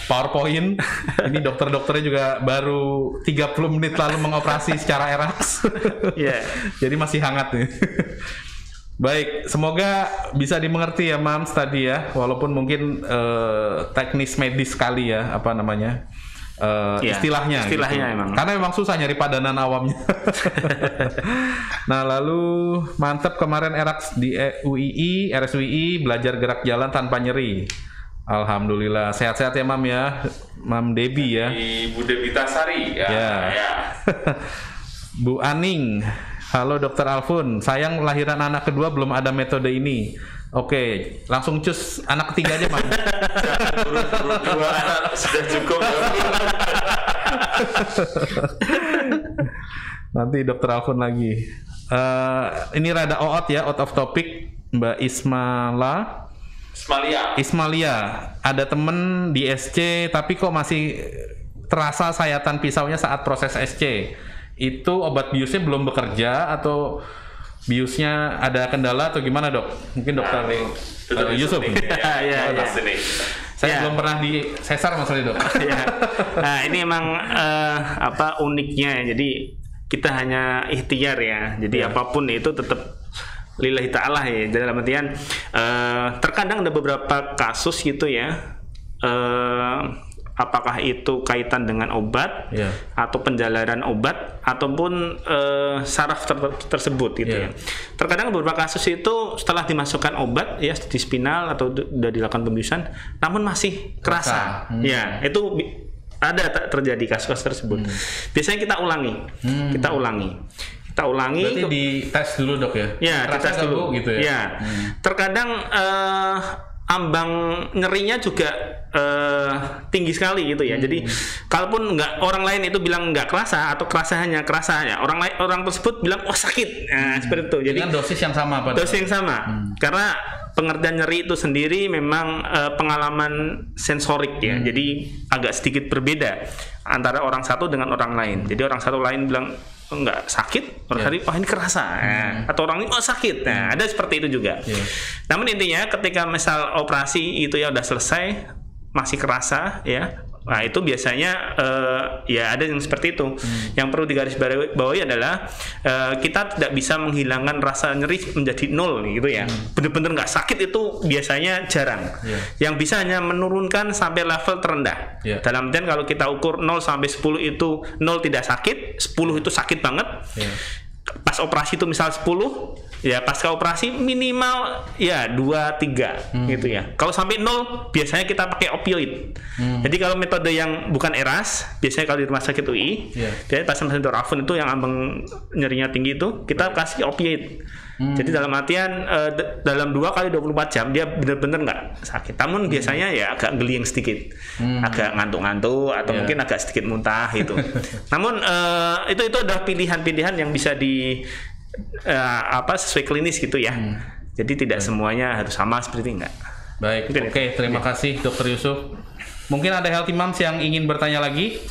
PowerPoint. Ini dokter-dokternya juga baru 30 menit lalu mengoperasi secara ERAS. Jadi masih hangat nih. Baik, semoga bisa dimengerti ya Mams tadi ya, walaupun mungkin teknis medis sekali ya, apa namanya, istilahnya gitu. Emang. Karena memang susah nyari padanan awamnya. Nah, lalu mantep kemarin ERAS di RSUI belajar gerak jalan tanpa nyeri. Alhamdulillah, sehat-sehat ya Mam ya, Mam Debi ya. Ibu Debi Tasari ya. Bu Aning, halo Dokter Alfun, sayang lahiran anak kedua belum ada metode ini. Oke, langsung cus anak ketiga aja Mam. Dua anak sudah cukup. Nanti Dokter Alfun lagi. Ini rada out ya, out of topic. Mbak Ismalia. Ada temen di SC, tapi kok masih terasa sayatan pisaunya saat proses SC. Itu obat biusnya belum bekerja atau biusnya ada kendala atau gimana Dok? Mungkin Dokter Yusuf. Saya belum pernah di sesar masalahnya Dok. Nah ini emang uniknya ya. Jadi kita hanya ikhtiar ya. Jadi apapun itu tetap lillahi ta'ala ya. Dalam artian terkadang ada beberapa kasus gitu ya. Apakah itu kaitan dengan obat atau penjalanan obat ataupun saraf tersebut gitu ya. Terkadang beberapa kasus itu setelah dimasukkan obat ya di spinal atau sudah dilakukan pembiusan namun masih kerasa. Ya, itu ada terjadi kasus-kasus tersebut. Biasanya kita ulangi. Berarti di tes dulu Dok ya? Ya, tes dulu gitu ya. Ya. Terkadang ambang nyerinya juga tinggi sekali gitu ya. Jadi kalaupun orang lain itu bilang nggak kerasa atau kerasanya orang tersebut bilang sakit. Nah, seperti itu. Jadi dengan dosis yang sama dosis yang sama. Karena pengertian nyeri itu sendiri memang pengalaman sensorik ya. Jadi agak sedikit berbeda antara orang satu dengan orang lain. Jadi orang satu lain bilang enggak sakit, orang tadi ini kerasa, atau orang ini sakit. Nah, ada seperti itu juga. Namun intinya ketika misal operasi itu ya udah selesai, masih kerasa ya. Nah itu biasanya ya ada yang seperti itu. Yang perlu digarisbawahi adalah kita tidak bisa menghilangkan rasa nyeri menjadi 0 gitu ya. Bener-bener nggak sakit itu biasanya jarang. Yang bisa hanya menurunkan sampai level terendah. Dalam artian kalau kita ukur 0 sampai 10 itu 0 tidak sakit, 10 itu sakit banget. Pas operasi itu misal 10, ya pasca operasi minimal ya 2-3 gitu ya. Kalau sampai 0 biasanya kita pakai opioid. Jadi kalau metode yang bukan ERAS, biasanya kalau di rumah sakit UI, biasanya pasien-pasien Dorafun itu yang ambang nyerinya tinggi itu kita kasih opioid. Jadi dalam artian dalam 2 kali 24 jam dia benar-benar nggak sakit. Namun biasanya ya agak geliing sedikit, agak ngantuk-ngantuk atau mungkin agak sedikit muntah itu. Namun itu adalah pilihan-pilihan yang bisa sesuai klinis gitu ya. Jadi tidak semuanya harus sama seperti enggak. Baik, oke, terima kasih Dr. Yusuf. Mungkin ada Healthy Moms yang ingin bertanya lagi?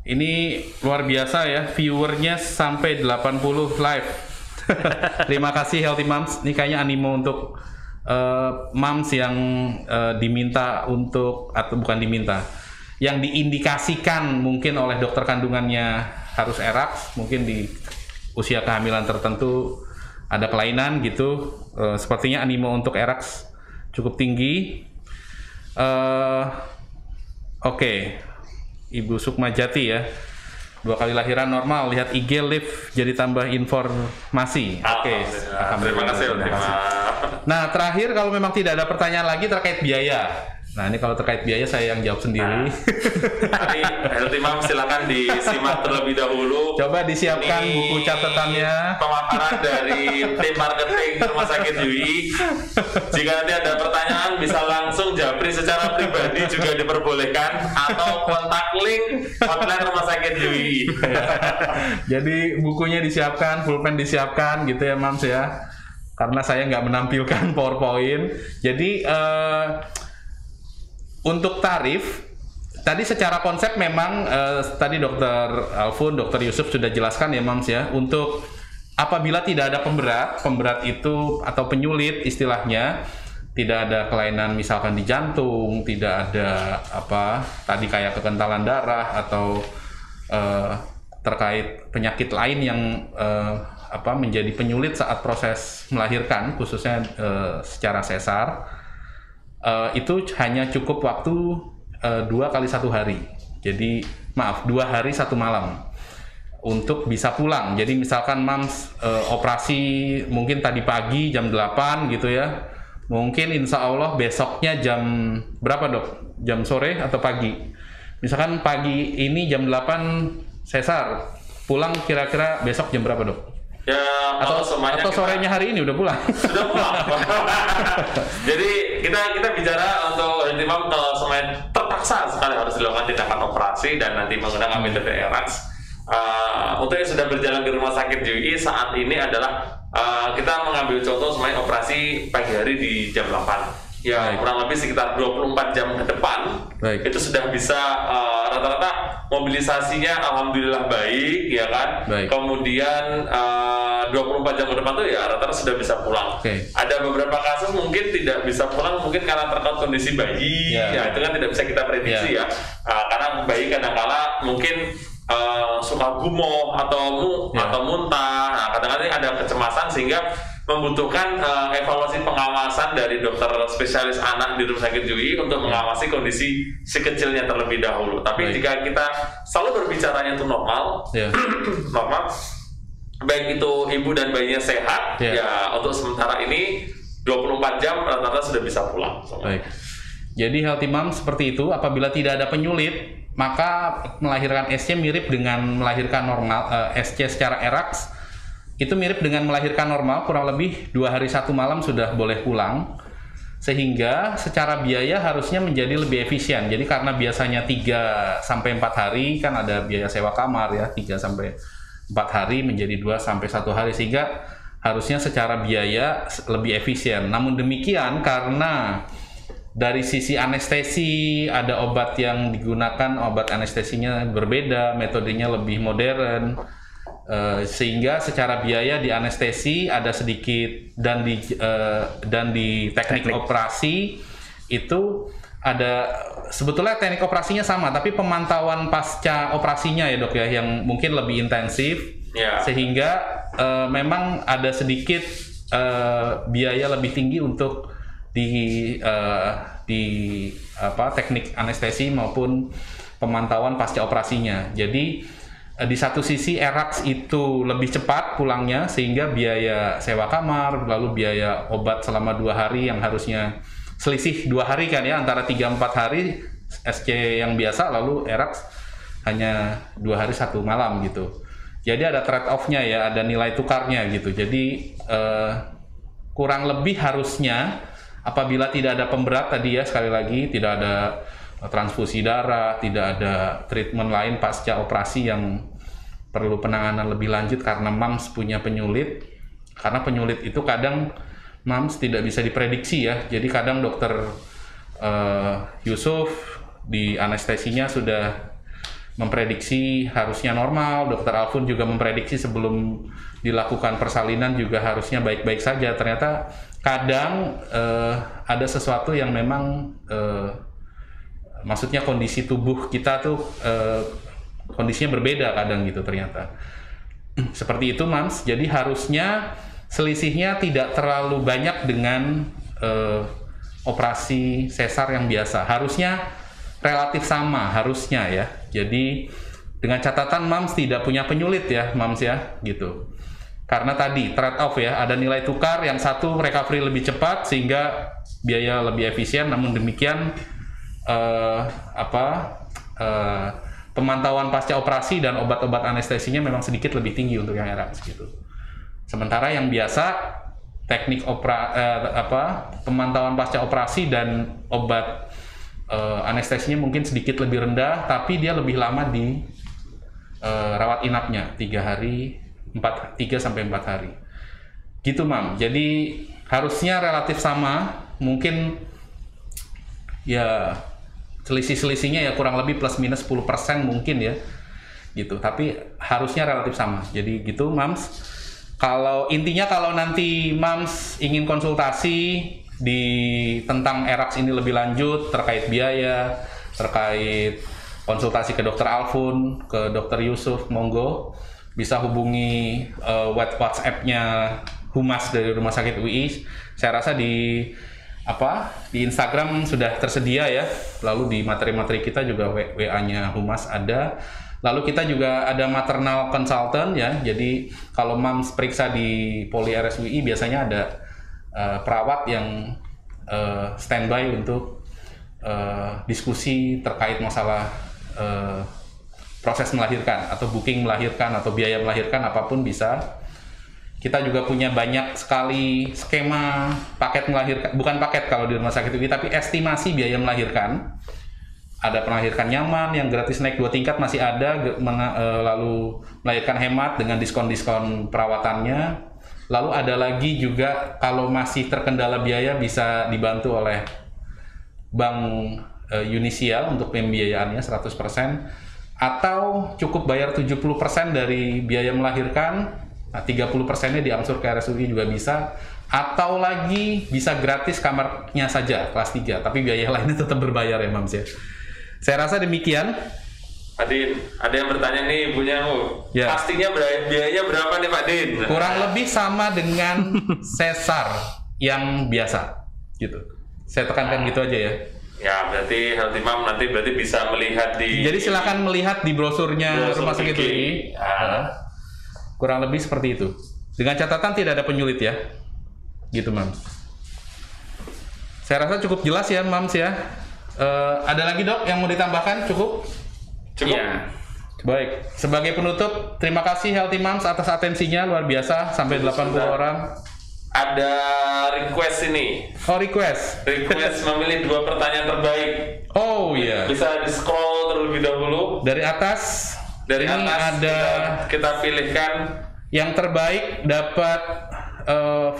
Ini luar biasa ya, viewernya sampai 80 live. Terima kasih Healthy Moms. Ini kayaknya animo untuk moms yang diminta untuk, atau bukan diminta, yang diindikasikan mungkin oleh dokter kandungannya harus ERAS, mungkin di usia kehamilan tertentu ada kelainan gitu. Sepertinya animo untuk ERAS cukup tinggi. Oke. Ibu Sukmajati ya, 2 kali lahiran normal, lihat IG live jadi tambah informasi. Oke. Terima kasih. Nah terakhir, kalau memang tidak ada pertanyaan lagi terkait biaya. Nah ini kalau terkait biaya saya yang jawab sendiri. Tadi Healthy Mom silakan disimak terlebih dahulu. Coba disiapkan ini buku catatannya. Pemaparan dari tim marketing Rumah Sakit UI. Jika nanti ada pertanyaan bisa langsung japri secara pribadi juga diperbolehkan, atau kontak link hotline Rumah Sakit UI. Jadi bukunya disiapkan, pulpen disiapkan gitu ya Mams ya. Karena saya nggak menampilkan PowerPoint. Jadi untuk tarif, tadi secara konsep memang tadi Dr. Alfun, Dr. Yusuf sudah jelaskan ya Mams ya, untuk apabila tidak ada pemberat itu atau penyulit istilahnya, tidak ada kelainan misalkan di jantung, tidak ada tadi kayak kekentalan darah atau terkait penyakit lain yang menjadi penyulit saat proses melahirkan, khususnya secara sesar. Itu hanya cukup waktu 2 kali 1 hari. Jadi 2 hari 1 malam untuk bisa pulang. Jadi misalkan Mams operasi mungkin tadi pagi jam 8 gitu ya. Mungkin insya Allah besoknya jam berapa dok? Jam sore atau pagi? Misalkan pagi ini jam 8 sesar, pulang kira-kira besok jam berapa dok? Ya, atau sorenya hari ini udah pulang? Sudah pulang. Jadi kita bicara untuk Healthy Mom kalau semuanya terpaksa sekali harus dilakukan tindakan operasi dan nanti menggunakan metode ERAS. Untuk yang sudah berjalan di Rumah Sakit UI saat ini adalah kita mengambil contoh semuanya operasi pagi hari di jam 8. Ya, kurang lebih sekitar 24 jam ke depan. Itu sudah bisa rata-rata mobilisasinya alhamdulillah baik ya kan. Kemudian 24 jam ke depan tuh ya rata-rata sudah bisa pulang. Ada beberapa kasus mungkin tidak bisa pulang mungkin karena terkait kondisi bayi. Ya itu kan tidak bisa kita prediksi ya. Karena bayi kadang-kala mungkin suka gumoh atau muntah. Nah, kadang-kadang ada kecemasan sehingga membutuhkan evaluasi pengawasan dari dokter spesialis anak di Rumah Sakit UI untuk mengawasi kondisi si kecilnya terlebih dahulu. Tapi jika kita selalu berbicaranya itu normal, normal, baik itu ibu dan bayinya sehat, ya untuk sementara ini 24 jam rata-rata sudah bisa pulang. Baik. Jadi Healthy Mom seperti itu, apabila tidak ada penyulit, maka melahirkan SC mirip dengan melahirkan normal. SC secara ERAS itu mirip dengan melahirkan normal, kurang lebih 2 hari 1 malam sudah boleh pulang. Sehingga secara biaya harusnya menjadi lebih efisien. Jadi karena biasanya 3-4 hari kan ada biaya sewa kamar ya, 3-4 hari menjadi 2-1 hari, sehingga harusnya secara biaya lebih efisien. Namun demikian karena dari sisi anestesi ada obat yang digunakan, obat anestesinya berbeda, metodenya lebih modern. Sehingga secara biaya di anestesi ada sedikit dan di teknik operasi itu ada sebetulnya teknik operasinya sama, tapi pemantauan pasca operasinya ya dok ya yang mungkin lebih intensif, sehingga memang ada sedikit biaya lebih tinggi untuk di teknik anestesi maupun pemantauan pasca operasinya. Jadi di satu sisi ERAX itu lebih cepat pulangnya sehingga biaya sewa kamar, lalu biaya obat selama 2 hari yang harusnya selisih 2 hari kan ya, antara 3-4 hari SC yang biasa, lalu ERAX hanya 2 hari 1 malam gitu. Jadi ada trade off-nya ya, ada nilai tukarnya gitu. Jadi kurang lebih harusnya apabila tidak ada pemberat tadi ya, sekali lagi tidak ada transfusi darah, tidak ada treatment lain pasca operasi yang perlu penanganan lebih lanjut karena MAMS punya penyulit. Karena penyulit itu kadang MAMS tidak bisa diprediksi ya. Jadi kadang dokter Yusuf di anestesinya sudah memprediksi harusnya normal, dokter Alfun juga memprediksi sebelum dilakukan persalinan juga harusnya baik-baik saja. Ternyata kadang ada sesuatu yang memang maksudnya kondisi tubuh kita tuh kondisinya berbeda kadang gitu ternyata. Seperti itu MAMS, jadi harusnya selisihnya tidak terlalu banyak dengan operasi sesar yang biasa. Harusnya relatif sama, harusnya ya. Jadi dengan catatan MAMS tidak punya penyulit ya MAMS ya gitu. Karena tadi trade off ya, ada nilai tukar, yang satu recovery lebih cepat sehingga biaya lebih efisien, namun demikian pemantauan pasca operasi dan obat-obat anestesinya memang sedikit lebih tinggi untuk yang ERAX gitu. Sementara yang biasa teknik pemantauan pasca operasi dan obat anestesinya mungkin sedikit lebih rendah, tapi dia lebih lama di rawat inapnya 3 sampai 4 hari. Gitu Mam. Jadi harusnya relatif sama, mungkin ya selisih-selisihnya ya kurang lebih plus minus 10% mungkin ya gitu, tapi harusnya relatif sama. Jadi gitu Mams. Kalau intinya kalau nanti Mams ingin konsultasi tentang ERAX ini lebih lanjut terkait biaya, terkait konsultasi ke dokter Alfun, ke dokter Yusuf, monggo bisa hubungi WhatsApp-nya Humas dari Rumah Sakit UI. Saya rasa di Instagram sudah tersedia ya. Lalu di materi-materi kita juga WA-nya Humas ada. Lalu kita juga ada maternal consultant ya. Jadi kalau Mams periksa di Poli RSUI biasanya ada perawat yang standby untuk diskusi terkait masalah proses melahirkan atau booking melahirkan atau biaya melahirkan, apapun bisa. Kita juga punya banyak sekali skema paket melahirkan, bukan paket kalau di rumah sakit UI, tapi estimasi biaya melahirkan. Ada melahirkan nyaman yang gratis naik 2 tingkat masih ada, lalu melahirkan hemat dengan diskon-diskon perawatannya. Lalu ada lagi juga kalau masih terkendala biaya bisa dibantu oleh Bank Unisial untuk pembiayaannya 100%, atau cukup bayar 70% dari biaya melahirkan. Nah, 30%-nya diangsur ke RSUI juga bisa, atau lagi bisa gratis kamarnya saja kelas 3, tapi biaya lainnya tetap berbayar ya Mams ya. Saya rasa demikian. Adin, ada yang bertanya nih ibunya ya. Pastinya biayanya berapa nih Pak Din? Kurang lebih sama dengan sesar yang biasa gitu. Saya tekankan gitu aja ya. Ya, berarti Healthy Mom nanti berarti bisa melihat di. Jadi silakan melihat di brosurnya Rumah Sakit UI. Kurang lebih seperti itu. Dengan catatan tidak ada penyulit ya. Gitu Mams. Saya rasa cukup jelas ya Mams ya. Ada lagi dok yang mau ditambahkan? Cukup? Cukup. Ya. Baik. Sebagai penutup, terima kasih Healthy Moms atas atensinya luar biasa sampai 80 orang. Ada request ini. Oh request. Request memilih 2 pertanyaan terbaik. Oh iya. Bisa di scroll terlebih dahulu. Dari atas. Dari ini atas ada kita pilihkan. Yang terbaik dapat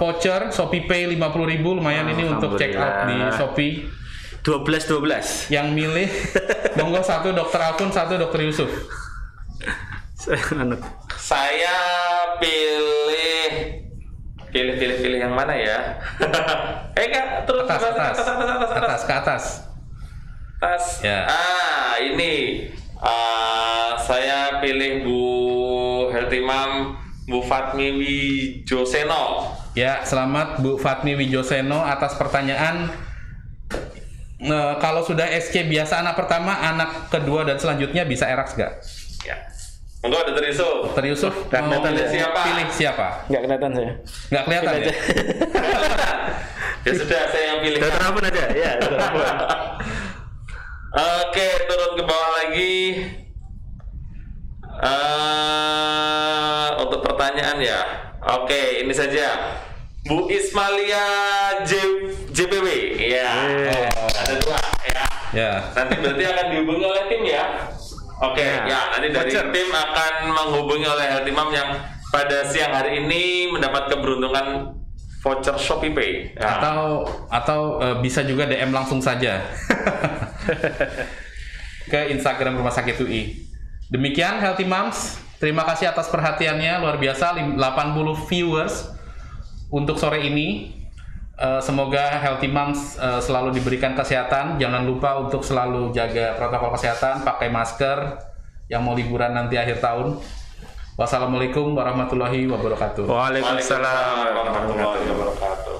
voucher Shopee Pay 50.000, lumayan ini untuk check out di Shopee. 12. Yang milih monggo 1 Dokter Alfun, 1 Dokter Yusuf. Saya pilih pilih yang mana ya? Enggak, terus Atas, ke atas. Tas. Ya. Ini saya pilih Bu Healthy Mom, Bu Fatmi Wijoseno. Ya, selamat Bu Fatmi Wijoseno atas pertanyaan. Kalau sudah SC biasa anak pertama, anak kedua dan selanjutnya bisa erax nggak? Ya. Monggo Dr. Yusuf. Dr. Yusuf mau pilih siapa? Pilih siapa? Nggak kelihatan saya. Nggak kelihatan ya? Ya sudah, saya yang pilih. Dokter Ampun aja, ya. Dokter Ampun. Oke, turun ke bawah lagi. Untuk pertanyaan ya. Oke, ini saja. Bu Ismalia JPW. Ya. Ada 2 ya. Ya. Nanti berarti akan dihubungi oleh tim ya. Oke, ya nanti dari tim akan menghubungi oleh Healthy Mom yang pada siang hari ini mendapat keberuntungan voucher Shopee Pay. Ya. Atau bisa juga DM langsung saja ke Instagram Rumah Sakit UI. Demikian Healthy Moms, terima kasih atas perhatiannya, luar biasa, 80 viewers untuk sore ini. Semoga Healthy Moms selalu diberikan kesehatan. Jangan lupa untuk selalu jaga protokol kesehatan, pakai masker yang mau liburan nanti akhir tahun. Wassalamualaikum warahmatullahi wabarakatuh. Waalaikumsalam warahmatullahi wabarakatuh.